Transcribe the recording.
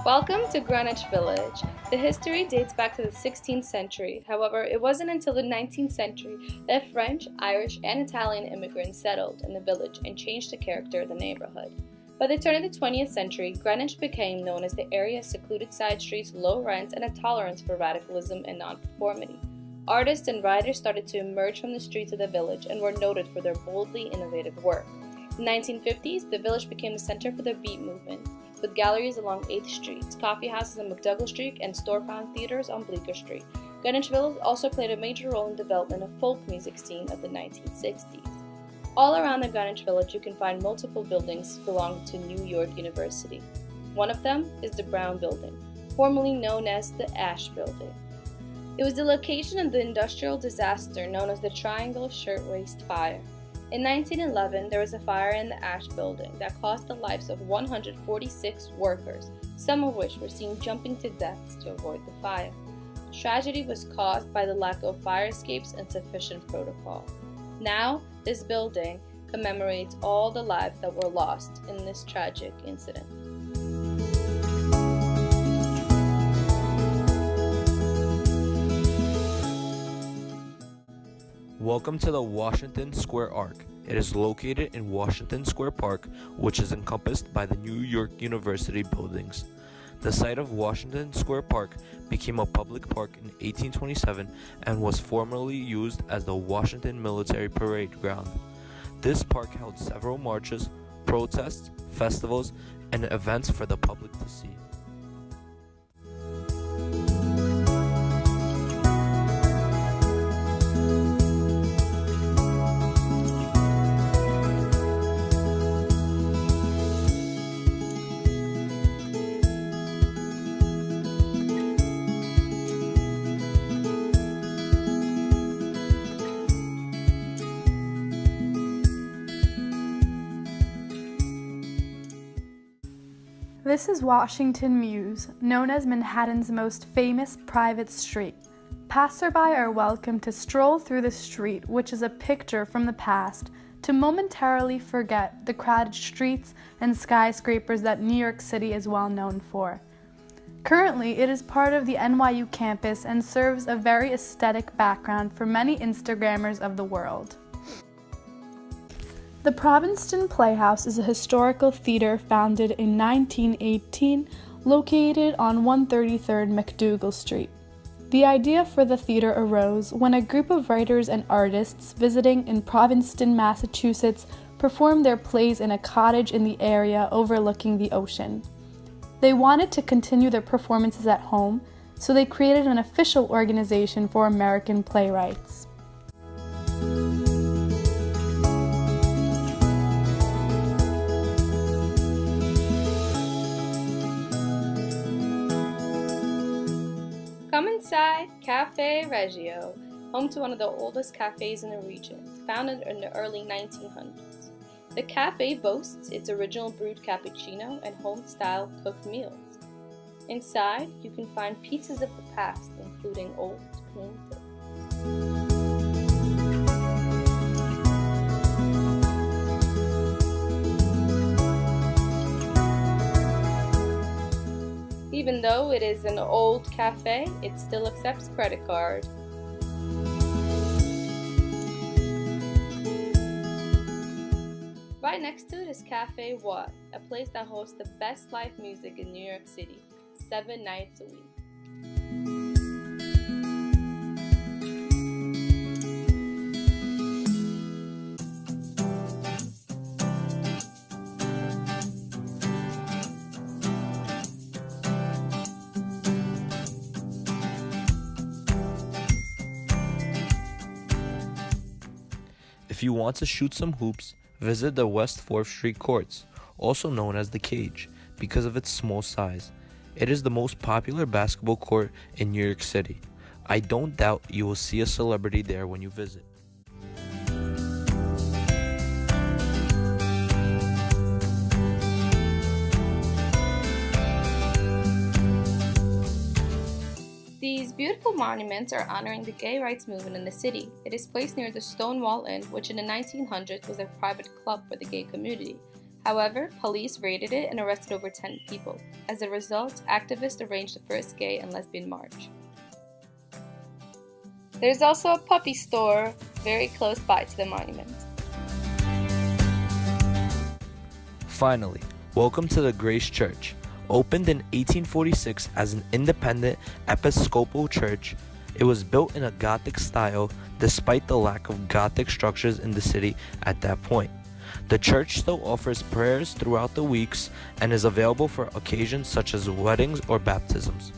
Welcome to Greenwich Village. The history dates back to the 16th century. However, it wasn't until the 19th century that French, Irish, and Italian immigrants settled in the village and changed the character of the neighborhood. By the turn of the 20th century, Greenwich became known as the area's secluded side streets, low rents, and a tolerance for radicalism and nonconformity. Artists and writers started to emerge from the streets of the village and were noted for their boldly innovative work. In the 1950s, the village became the center for the Beat movement, with galleries along 8th Street, coffee houses on McDougall Street, and storefront theaters on Bleecker Street. Greenwich Village also played a major role in the development of folk music scene of the 1960s. All around the Greenwich Village, you can find multiple buildings belonging to New York University. One of them is the Brown Building, formerly known as the Ash Building. It was the location of the industrial disaster known as the Triangle Shirtwaist Fire. In 1911, there was a fire in the Ash Building that cost the lives of 146 workers, some of which were seen jumping to deaths to avoid the fire. The tragedy was caused by the lack of fire escapes and sufficient protocol. Now, this building commemorates all the lives that were lost in this tragic incident. Welcome to the Washington Square Arc. It is located in Washington Square Park, which is encompassed by the New York University buildings. The site of Washington Square Park became a public park in 1827 and was formerly used as the Washington Military Parade Ground. This park held several marches, protests, festivals, and events for the public to see. This is Washington Mews, known as Manhattan's most famous private street. Passerby are welcome to stroll through the street, which is a picture from the past, to momentarily forget the crowded streets and skyscrapers that New York City is well known for. Currently, it is part of the NYU campus and serves a very aesthetic background for many Instagrammers of the world. The Provinston Playhouse is a historical theater founded in 1918, located on 133rd McDougall Street. The idea for the theater arose when a group of writers and artists visiting in Provinston, Massachusetts, performed their plays in a cottage in the area overlooking the ocean. They wanted to continue their performances at home, so they created an official organization for American playwrights. Come inside Cafe Reggio, home to one of the oldest cafes in the region, founded in the early 1900s. The cafe boasts its original brewed cappuccino and home-style cooked meals. Inside, you can find pieces of the past, including old paintings. Even though it is an old cafe, it still accepts credit card. Right next to it is Cafe What, a place that hosts the best live music in New York City, 7 nights a week. If you want to shoot some hoops, visit the West 4th Street Courts, also known as the Cage, because of its small size. It is the most popular basketball court in New York City. I don't doubt you will see a celebrity there when you visit. These beautiful monuments are honoring the gay rights movement in the city. It is placed near the Stonewall Inn, which in the 1900s was a private club for the gay community. However, police raided it and arrested over 10 people. As a result, activists arranged the first gay and lesbian march. There's also a puppy store very close by to the monument. Finally, welcome to the Grace Church. Opened in 1846 as an independent Episcopal church, it was built in a Gothic style despite the lack of Gothic structures in the city at that point. The church still offers prayers throughout the weeks and is available for occasions such as weddings or baptisms.